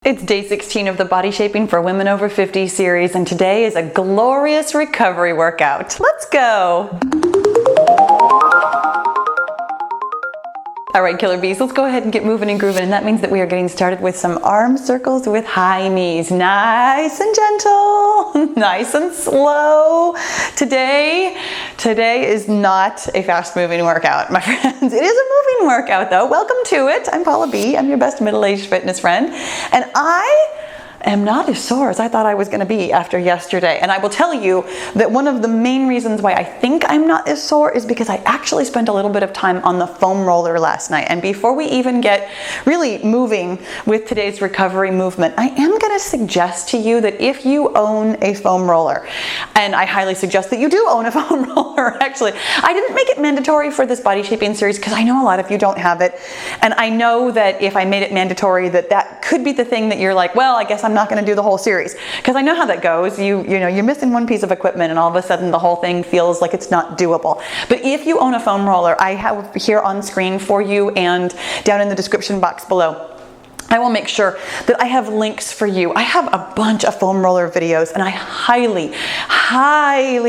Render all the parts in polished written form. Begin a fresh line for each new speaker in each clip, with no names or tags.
It's day 16 of the Body Shaping for Women Over 50 series, and today is a glorious recovery workout. Let's go! All right, Killer Bees, let's go ahead and get moving and grooving, and that means that we are getting started with some arm circles with high knees. Nice and gentle, nice and slow. Today is not a fast-moving workout, my friends. It is a moving workout, though. Welcome to it. I'm Pahla B. I'm your best middle-aged fitness friend, and I am not as sore as I thought I was going to be after yesterday. And I will tell you that one of the main reasons why I think I'm not as sore is because I actually spent a little bit of time on the foam roller last night. And before we even get really moving with today's recovery movement, I am going to suggest to you that if you own a foam roller, and I highly suggest that you do own a foam roller, actually. I didn't make it mandatory for this body shaping series because I know a lot of you don't have it. And I know that if I made it mandatory, that could be the thing that you're like, well, I guess I'm not going to do the whole series, because I know how that goes. You know, you're missing one piece of equipment and all of a sudden the whole thing feels like it's not doable. But if you own a foam roller, I have here on screen for you and down in the description box below, I will make sure that I have links for you. I have a bunch of foam roller videos, and I highly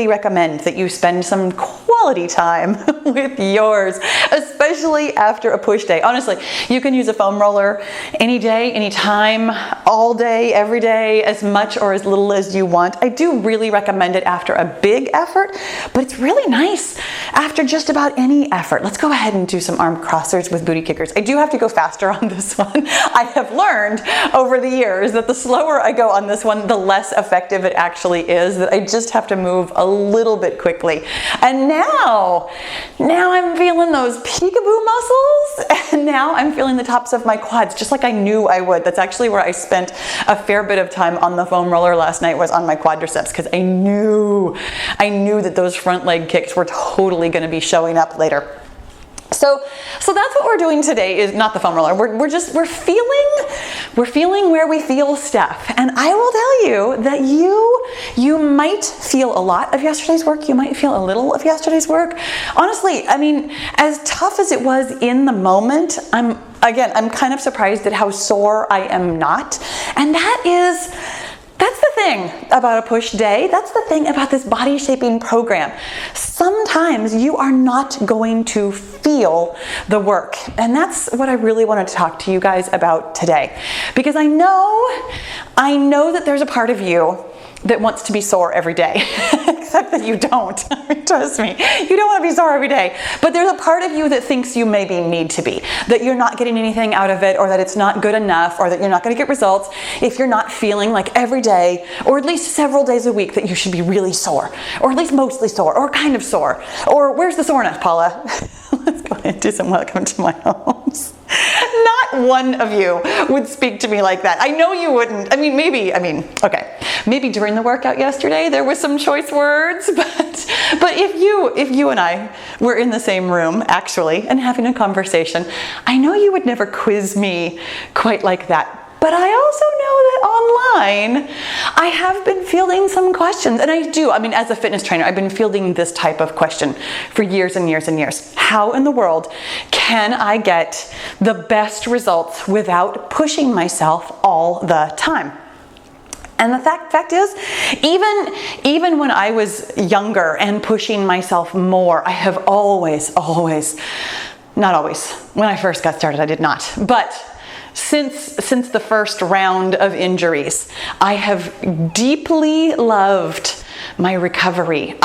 recommend that you spend some quality time with yours, especially after a push day. Honestly, you can use a foam roller any day, anytime, all day, every day, as much or as little as you want. I do really recommend it after a big effort, but it's really nice after just about any effort. Let's go ahead and do some arm crossers with booty kickers. I do have to go faster on this one. I have learned over the years that the slower I go on this one, the less effective it actually is, that I just have to move a little bit quickly. And now I'm feeling those peekaboo muscles, and now I'm feeling the tops of my quads, just like I knew I would. That's actually where I spent a fair bit of time on the foam roller last night, was on my quadriceps, because I knew that those front leg kicks were totally going to be showing up later. So that's what we're doing today, is not the foam roller. We're feeling where we feel stuff. And I will tell you that you might feel a lot of yesterday's work. You might feel a little of yesterday's work. Honestly, I mean, as tough as it was in the moment, I'm kind of surprised at how sore I am not. And that's the thing about a push day. That's the thing about this body shaping program. Sometimes you are not going to feel the work. And that's what I really want to talk to you guys about today. Because I know that there's a part of you that wants to be sore every day, except that you don't. Trust me, you don't want to be sore every day. But there's a part of you that thinks you maybe need to be, that you're not getting anything out of it, or that it's not good enough, or that you're not going to get results if you're not feeling like every day, or at least several days a week, that you should be really sore, or at least mostly sore, or kind of sore. Or where's the soreness, Paula? Let's go ahead and do some welcome to my homes. Not one of you would speak to me like that. I know you wouldn't. Maybe during the workout yesterday there were some choice words, but if you and I were in the same room actually and having a conversation, I know you would never quiz me quite like that. But I also know that online, I have been fielding some questions. And as a fitness trainer, I've been fielding this type of question for years and years and years. How in the world can I get the best results without pushing myself all the time? And the fact is, even when I was younger and pushing myself more, I have always, not always, when I first got started, I did not, but since the first round of injuries, I have deeply loved my recovery.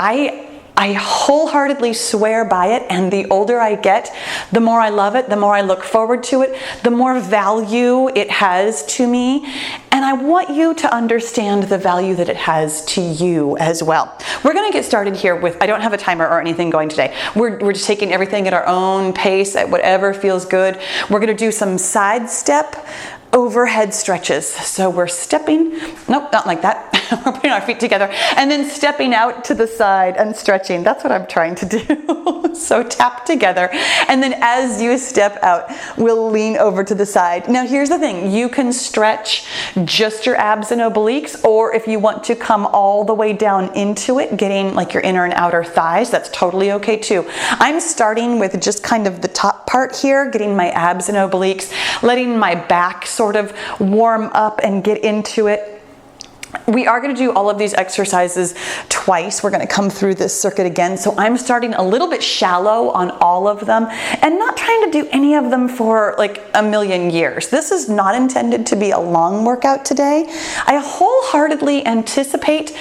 I wholeheartedly swear by it, and the older I get, the more I love it, the more I look forward to it, the more value it has to me. And I want you to understand the value that it has to you as well. We're going to get started here with, I don't have a timer or anything going today. We're just taking everything at our own pace, at whatever feels good. We're going to do some side step overhead stretches. So we're stepping, nope, not like that. We're putting our feet together and then stepping out to the side and stretching. That's what I'm trying to do. So tap together. And then as you step out, we'll lean over to the side. Now here's the thing. You can stretch just your abs and obliques, or if you want to come all the way down into it, getting like your inner and outer thighs, that's totally okay too. I'm starting with just kind of the top part here, getting my abs and obliques, letting my back sort of warm up and get into it. We are going to do all of these exercises twice. We're going to come through this circuit again. So I'm starting a little bit shallow on all of them and not trying to do any of them for like a million years. This is not intended to be a long workout today. I wholeheartedly anticipate,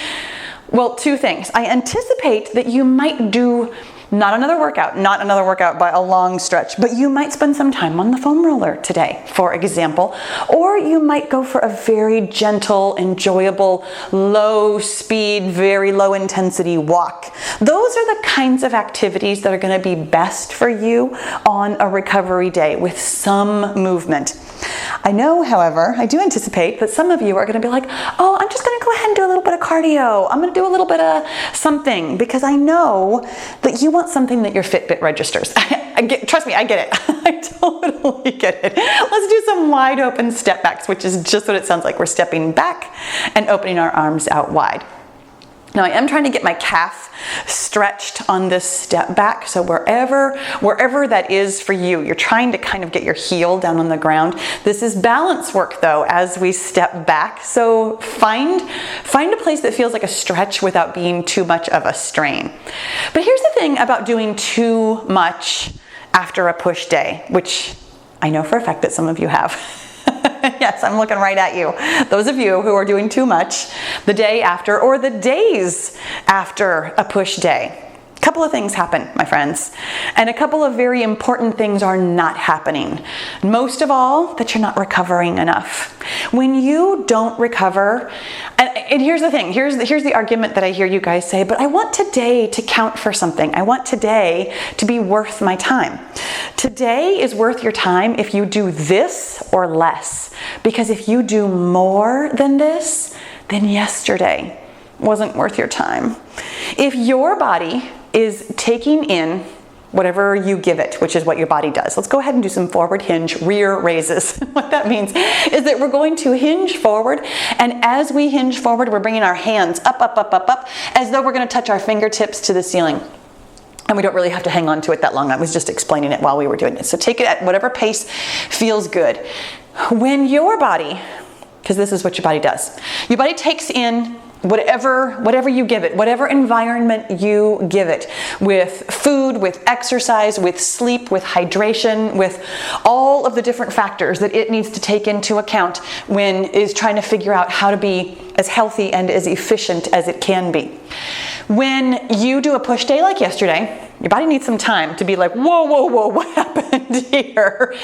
well, two things. I anticipate that you might do not another workout by a long stretch, but you might spend some time on the foam roller today, for example, or you might go for a very gentle, enjoyable, low speed, very low intensity walk. Those are the kinds of activities that are going to be best for you on a recovery day with some movement. I know, however, I do anticipate that some of you are going to be like, oh, I'm just going to go ahead and do a little bit of cardio. I'm going to do a little bit of something, because I know that you want something that your Fitbit registers. Trust me, I get it. I totally get it. Let's do some wide open step backs, which is just what it sounds like. We're stepping back and opening our arms out wide. Now I am trying to get my calf stretched on this step back. So wherever that is for you, you're trying to kind of get your heel down on the ground. This is balance work though, as we step back. So find a place that feels like a stretch without being too much of a strain. But here's the thing about doing too much after a push day, which I know for a fact that some of you have. Yes, I'm looking right at you. Those of you who are doing too much the day after or the days after a push day. A couple of things happen, my friends, and a couple of very important things are not happening. Most of all, that you're not recovering enough. When you don't recover, and here's the thing, here's the argument that I hear you guys say, but I want today to count for something. I want today to be worth my time. Today is worth your time if you do this or less, because if you do more than this, then yesterday wasn't worth your time. If your body is taking in whatever you give it, which is what your body does. Let's go ahead and do some forward hinge rear raises. What that means is that we're going to hinge forward, and as we hinge forward, we're bringing our hands up, up, up, up, up, as though we're going to touch our fingertips to the ceiling. And we don't really have to hang on to it that long. I was just explaining it while we were doing it. So take it at whatever pace feels good. When your body, because this is what your body does, your body takes in whatever you give it, whatever environment you give it, with food, with exercise, with sleep, with hydration, with all of the different factors that it needs to take into account when it is trying to figure out how to be as healthy and as efficient as it can be. When you do a push day like yesterday, your body needs some time to be like, whoa, whoa, whoa, what happened here?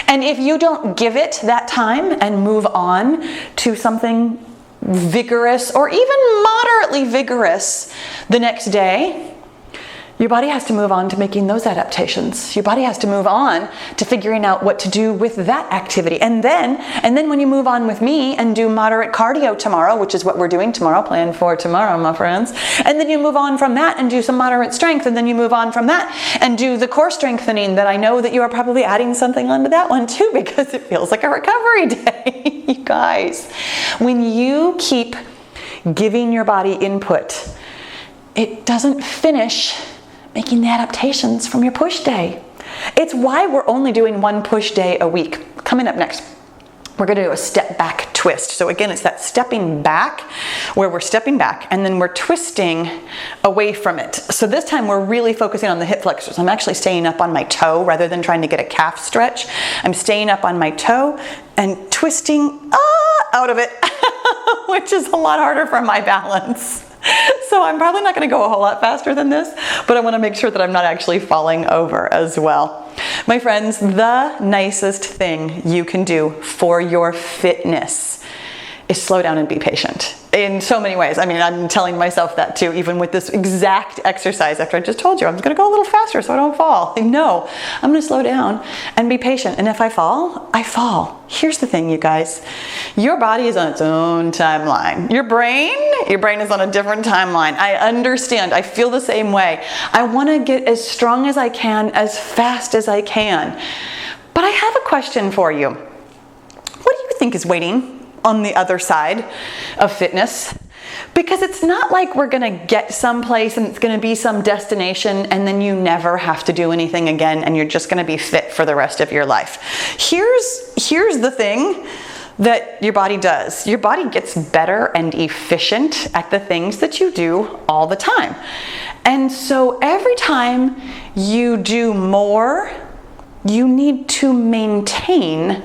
And if you don't give it that time and move on to something vigorous or even moderately vigorous the next day, your body has to move on to making those adaptations. Your body has to move on to figuring out what to do with that activity. And then when you move on with me and do moderate cardio tomorrow, which is what we're doing tomorrow, plan for tomorrow, my friends. And then you move on from that and do some moderate strength. And then you move on from that and do the core strengthening that I know that you are probably adding something onto that one too, because it feels like a recovery day. You guys, when you keep giving your body input, it doesn't finish making the adaptations from your push day. It's why we're only doing one push day a week. Coming up next, we're going to do a step back twist. So again, it's that stepping back where we're stepping back and then we're twisting away from it. So this time we're really focusing on the hip flexors. I'm actually staying up on my toe rather than trying to get a calf stretch. I'm staying up on my toe and twisting out of it, which is a lot harder for my balance. So I'm probably not going to go a whole lot faster than this, but I want to make sure that I'm not actually falling over as well. My friends, the nicest thing you can do for your fitness is slow down and be patient. in so many ways. I mean, I'm telling myself that too, even with this exact exercise after I just told you I'm just gonna go a little faster so I don't fall. No, I'm gonna slow down and be patient. And if I fall, I fall. Here's the thing, you guys. Your body is on its own timeline. Your brain is on a different timeline. I understand. I feel the same way. I wanna get as strong as I can, as fast as I can. But I have a question for you. What do you think is waiting on the other side of fitness? Because it's not like we're gonna get someplace and it's gonna be some destination and then you never have to do anything again and you're just gonna be fit for the rest of your life. Here's the thing that your body does. Your body gets better and efficient at the things that you do all the time. And so every time you do more, you need to maintain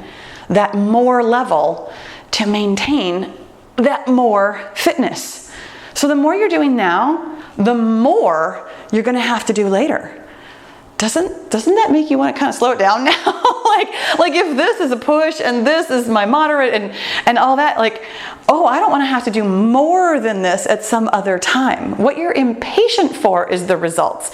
that more level to maintain that more fitness. So the more you're doing now, the more you're gonna have to do later. Doesn't that make you want to kind of slow it down now? like if this is a push and this is my moderate and all that, like, oh, I don't want to have to do more than this at some other time. What you're impatient for is the results.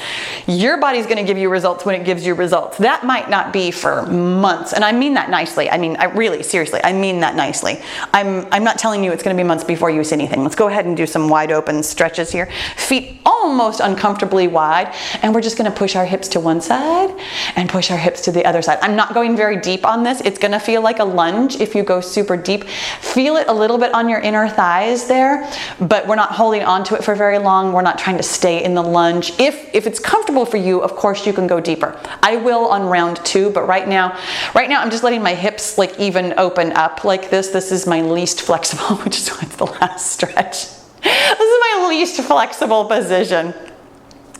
Your body's going to give you results when it gives you results. That might not be for months. And I mean that nicely. I mean, seriously, I mean that nicely. I'm not telling you it's going to be months before you see anything. Let's go ahead and do some wide open stretches here. Feet almost uncomfortably wide. And we're just going to push our hips to one side and push our hips to the other side. I'm not going very deep on this. It's going to feel like a lunge if you go super deep. Feel it a little bit on your inner thighs there, but we're not holding on to it for very long. We're not trying to stay in the lunge. If it's comfortable for you, of course you can go deeper. I will on round 2, but right now I'm just letting my hips like even open up like this. This is my least flexible, which is why it's the last stretch. This is my least flexible position.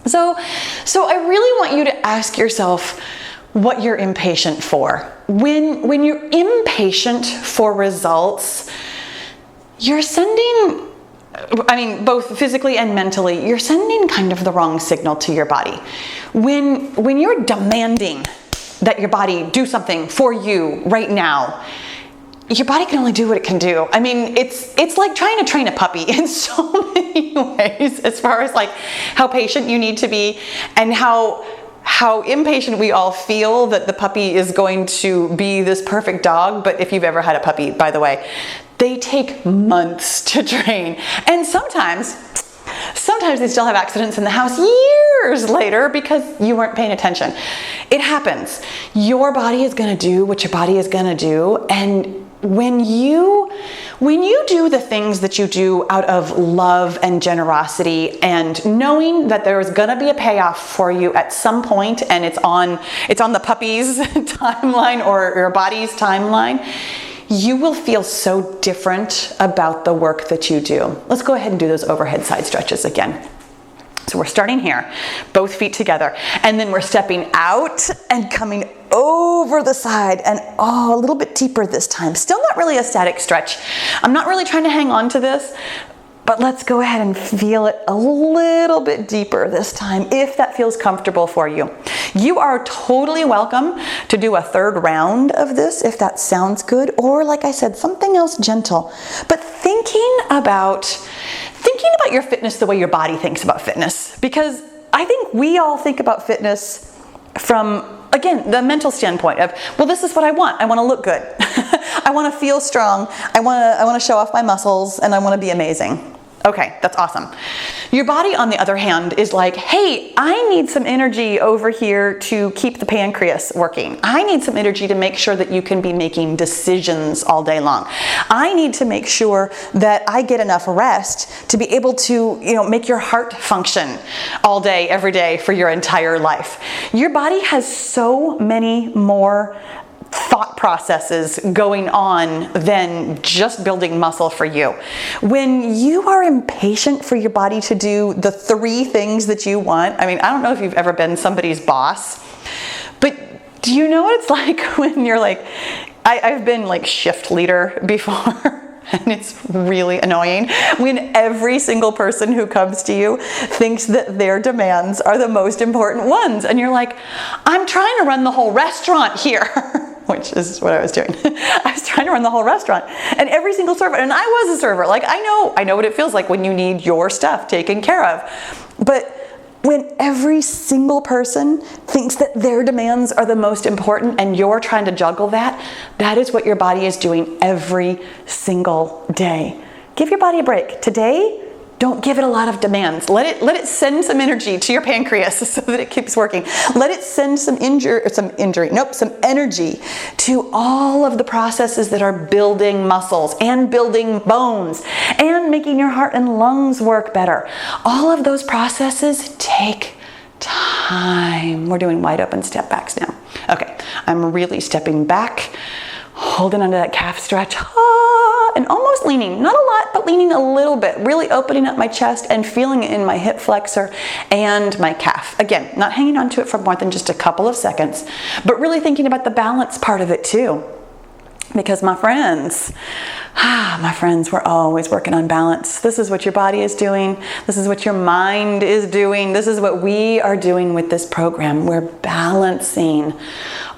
So I really want you to ask yourself what you're impatient for. When you're impatient for results, you're sending, both physically and mentally, you're sending kind of the wrong signal to your body. When you're demanding that your body do something for you right now, your body can only do what it can do. I mean, it's like trying to train a puppy in so many ways, as far as like how patient you need to be and how impatient we all feel that the puppy is going to be this perfect dog. But if you've ever had a puppy, by the way, they take months to train. And sometimes they still have accidents in the house years later because you weren't paying attention. It happens. Your body is going to do what your body is going to do. And when you do the things that you do out of love and generosity and knowing that there is going to be a payoff for you at some point, and it's on the puppy's timeline or your body's timeline, you will feel so different about the work that you do. Let's go ahead and do those overhead side stretches again. So we're starting here, both feet together, and then we're stepping out and coming over the side and a little bit deeper this time. Still not really a static stretch. I'm not really trying to hang on to this, but let's go ahead and feel it a little bit deeper this time, if that feels comfortable for you. You are totally welcome to do a third round of this if that sounds good, or like I said, something else gentle. But thinking about your fitness the way your body thinks about fitness, because I think we all think about fitness from, again, the mental standpoint of, well, this is what I want. I want to look good. I want to feel strong. I want to show off my muscles, and I want to be amazing. Okay, that's awesome. Your body, on the other hand, is like, hey, I need some energy over here to keep the pancreas working. I need some energy to make sure that you can be making decisions all day long. I need to make sure that I get enough rest to be able to, make your heart function all day, every day for your entire life. Your body has so many more thought processes going on than just building muscle for you. When you are impatient for your body to do the 3 things that you want, I don't know if you've ever been somebody's boss, but do you know what it's like when you're like, I've been like shift leader before. And it's really annoying when every single person who comes to you thinks that their demands are the most important ones. And you're like, I'm trying to run the whole restaurant here. which is what I was doing. I was trying to run the whole restaurant, and every single server, and I was a server. Like, I know what it feels like when you need your stuff taken care of. But when every single person thinks that their demands are the most important and you're trying to juggle that, that is what your body is doing every single day. Give your body a break. Today, don't give it a lot of demands. Let it send some energy to your pancreas so that it keeps working. Let it send some energy to all of the processes that are building muscles and building bones and making your heart and lungs work better. All of those processes take time. We're doing wide open step backs now. Okay, I'm really stepping back, holding onto that calf stretch. And almost leaning, not a lot, but leaning a little bit, really opening up my chest and feeling it in my hip flexor and my calf. Again, not hanging on to it for more than just a couple of seconds, but really thinking about the balance part of it too. Because my friends, we're always working on balance. This is what your body is doing. This is what your mind is doing. This is what we are doing with this program. We're balancing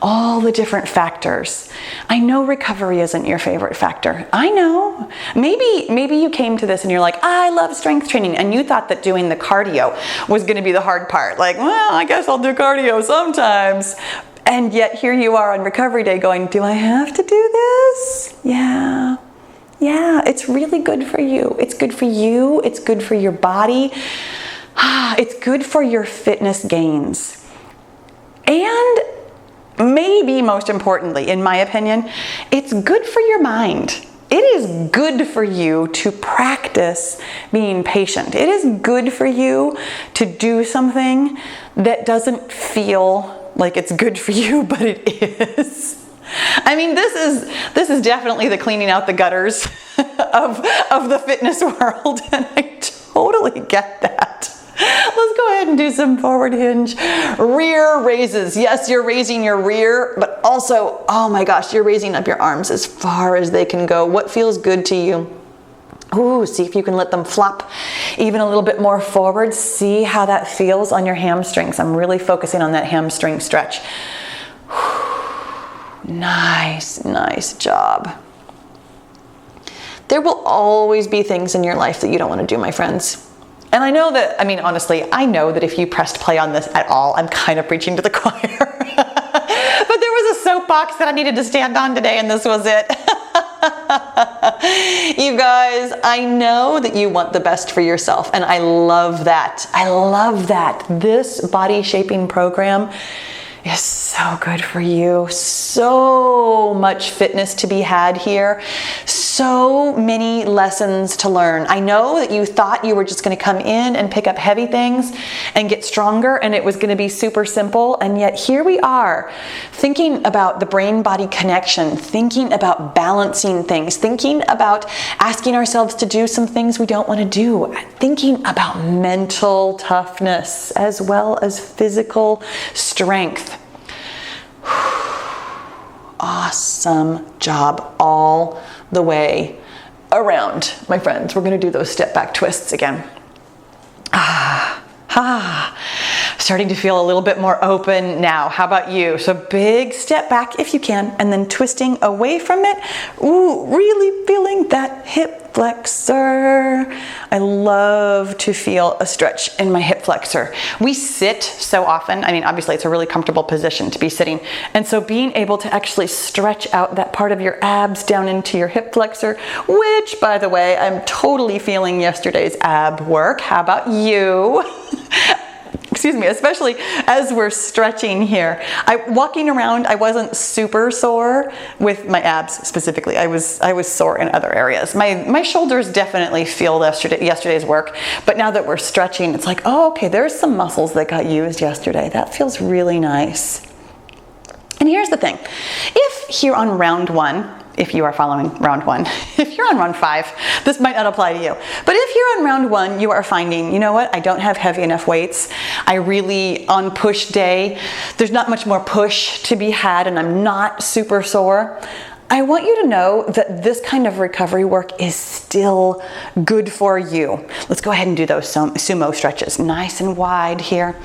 all the different factors. I know recovery isn't your favorite factor. I know. Maybe you came to this and you're like, I love strength training, and you thought that doing the cardio was going to be the hard part. Like, well, I guess I'll do cardio sometimes. And yet here you are on recovery day going, do I have to do this? Yeah, it's really good for you. It's good for you. It's good for your body. It's good for your fitness gains. And maybe most importantly, in my opinion, it's good for your mind. It is good for you to practice being patient. It is good for you to do something that doesn't feel like it's good for you, but it is. I mean, this is definitely the cleaning out the gutters of the fitness world, and I totally get that. Let's go ahead and do some forward hinge. Rear raises. Yes, you're raising your rear, but also, oh my gosh, you're raising up your arms as far as they can go. What feels good to you? Ooh, see if you can let them flop even a little bit more forward. See how that feels on your hamstrings. I'm really focusing on that hamstring stretch. Nice job. There will always be things in your life that you don't want to do, my friends. And I know that, honestly, I know that if you pressed play on this at all, I'm kind of preaching to the choir. But there was a soapbox that I needed to stand on today, and this was it. You guys, I know that you want the best for yourself, and I love that. This body shaping program is so good for you. So much fitness to be had here. So many lessons to learn. I know that you thought you were just going to come in and pick up heavy things and get stronger, and it was going to be super simple. And yet here we are thinking about the brain-body connection, thinking about balancing things, thinking about asking ourselves to do some things we don't want to do, thinking about mental toughness as well as physical strength. Awesome job all the way around, my friends. We're going to do those step back twists again. Starting to feel a little bit more open now. How about you? So big step back if you can, and then twisting away from it. Ooh, really feeling that hip flexor. I love to feel a stretch in my hip flexor. We sit so often. Obviously it's a really comfortable position to be sitting. And so being able to actually stretch out that part of your abs down into your hip flexor, which, by the way, I'm totally feeling yesterday's ab work. How about you? Excuse me, especially as we're stretching here. Walking around, I wasn't super sore with my abs specifically. I was sore in other areas. My shoulders definitely feel yesterday's work, but now that we're stretching, it's like, oh, okay, there's some muscles that got used yesterday. That feels really nice. And here's the thing. If here on round one, if you are following round one, if you're on round 5, this might not apply to you. But if you're on round 1, you are finding, you know what, I don't have heavy enough weights. I really, on push day, there's not much more push to be had, and I'm not super sore. I want you to know that this kind of recovery work is still good for you. Let's go ahead and do those sumo stretches. Nice and wide here.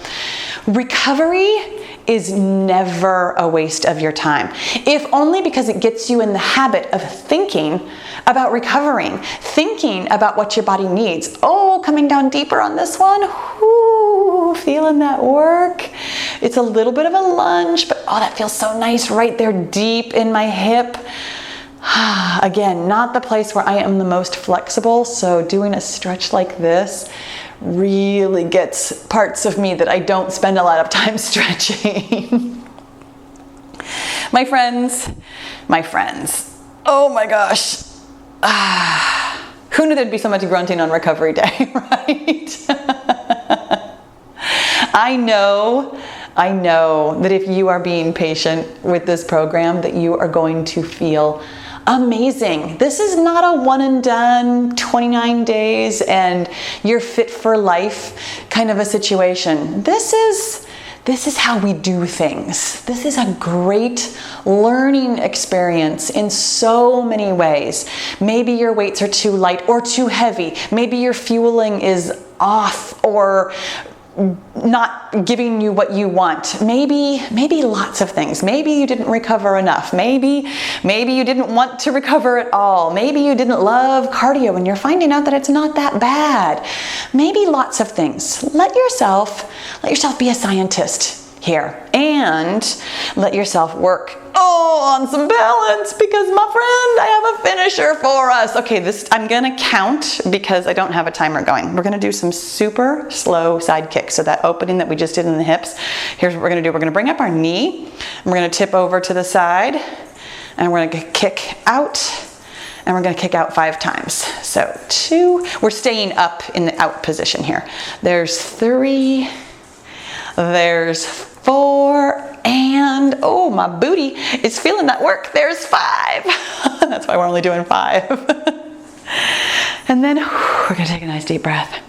Recovery is never a waste of your time. If only because it gets you in the habit of thinking about recovering, thinking about what your body needs. Oh, coming down deeper on this one. Whoo, feeling that work. It's a little bit of a lunge, but oh, that feels so nice right there deep in my hip. Again, not the place where I am the most flexible, so doing a stretch like this really gets parts of me that I don't spend a lot of time stretching. My friends, oh my gosh. Who knew there'd be so much grunting on recovery day, right? I know that if you are being patient with this program, that you are going to feel amazing. This is not a one and done 29 days and you're fit for life kind of a situation. This is how we do things. This is a great learning experience in so many ways. Maybe your weights are too light or too heavy. Maybe your fueling is off or not giving you what you want. Maybe lots of things. Maybe you didn't recover enough. Maybe you didn't want to recover at all. Maybe you didn't love cardio and you're finding out that it's not that bad. Maybe lots of things. Let yourself be a scientist here and let yourself work on some balance, because my friend, I have a finisher for us. Okay, I'm gonna count because I don't have a timer going. We're gonna do some super slow side kicks. So that opening that we just did in the hips, here's what we're gonna do. We're gonna bring up our knee, and we're gonna tip over to the side, and we're gonna kick out, and we're gonna kick out 5 times. So 2, we're staying up in the out position here. There's 3, there's 4, and oh, my booty is feeling that work. There's 5. That's why we're only doing 5. And then we're gonna take a nice deep breath.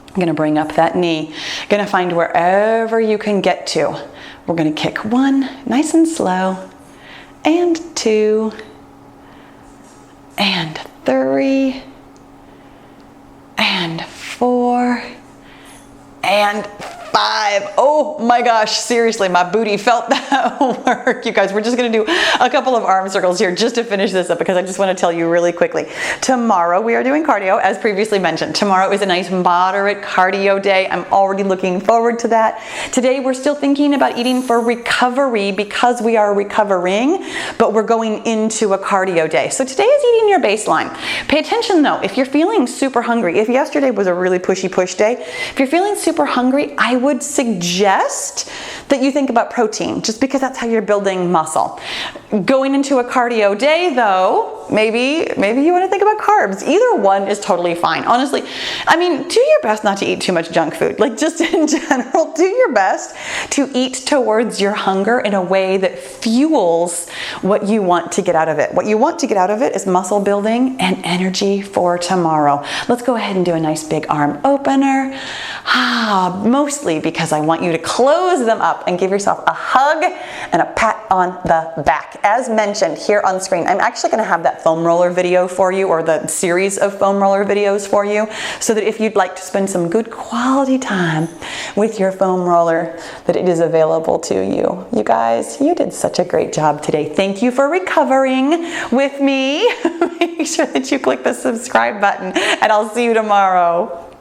I'm gonna bring up that knee. Gonna find wherever you can get to. We're gonna kick 1, nice and slow, and 2, and 3, and 4, and 5. Oh my gosh, seriously, my booty felt that work. You guys, we're just gonna do a couple of arm circles here just to finish this up, because I just wanna tell you really quickly. Tomorrow we are doing cardio, as previously mentioned. Tomorrow is a nice moderate cardio day. I'm already looking forward to that. Today we're still thinking about eating for recovery because we are recovering, but we're going into a cardio day. So today is eating your baseline. Pay attention though, if you're feeling super hungry, if yesterday was a really pushy push day, if you're feeling super hungry, I would suggest that you think about protein, just because that's how you're building muscle. Going into a cardio day though, maybe you want to think about carbs. Either one is totally fine. Honestly, I mean, do your best not to eat too much junk food. Like, just in general, do your best to eat towards your hunger in a way that fuels what you want to get out of it. What you want to get out of it is muscle building and energy for tomorrow. Let's go ahead and do a nice big arm opener. Mostly because I want you to close them up and give yourself a hug and a pat on the back. As mentioned here on screen, I'm actually going to have that foam roller video for you, or the series of foam roller videos for you, so that if you'd like to spend some good quality time with your foam roller, that it is available to you. You guys, you did such a great job today. Thank you for recovering with me. Make sure that you click the subscribe button, and I'll see you tomorrow.